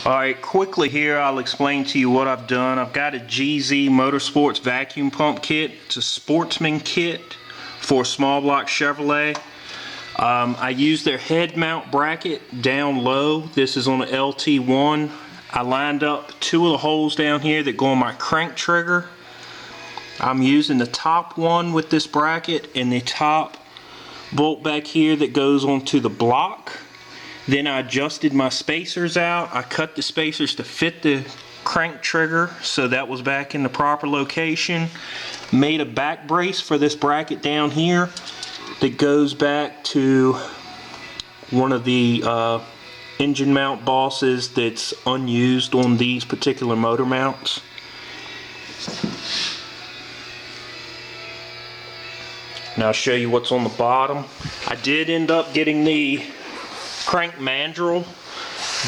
Alright, quickly here I'll explain to you what I've done. I've got a GZ Motorsports vacuum pump kit. It's a sportsman kit for small block Chevrolet. I use their head mount bracket down low. This is on an LT1. I lined up two of the holes down here that go on my crank trigger. I'm using the top one with this bracket and the top bolt back here that goes onto the block. Then I adjusted my spacers out. I cut the spacers to fit the crank trigger, so that was back in the proper location. Made a back brace for this bracket down here that goes back to one of the engine mount bosses that's unused on these particular motor mounts. Now I'll show you what's on the bottom. I did end up getting the crank mandrel.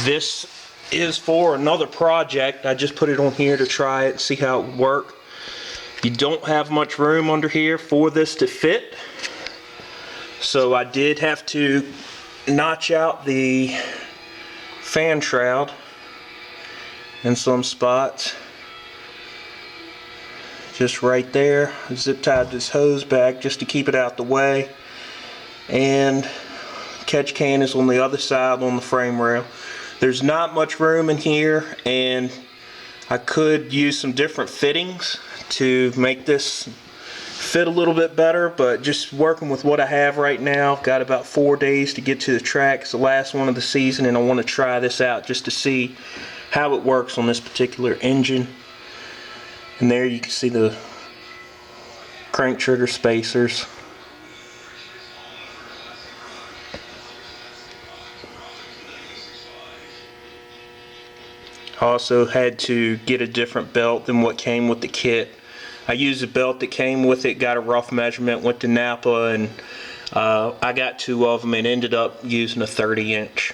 This is for another project. I just put it on here to try it and see how it would work. You don't have much room under here for this to fit, so I did have to notch out the fan shroud in some spots. Just right there. Zip tied this hose back just to keep it out the way, and catch can is on the other side on the frame rail. There's not much room in here, and I could use some different fittings to make this fit a little bit better, but just working with what I have right now. Got about 4 days to get to the track. It's the last one of the season, and I want to try this out just to see how it works on this particular engine. And there you can see the crank trigger spacers. I also had to get a different belt than what came with the kit. I used a belt that came with it, got a rough measurement, went to Napa, and I got two of them and ended up using a 30-inch.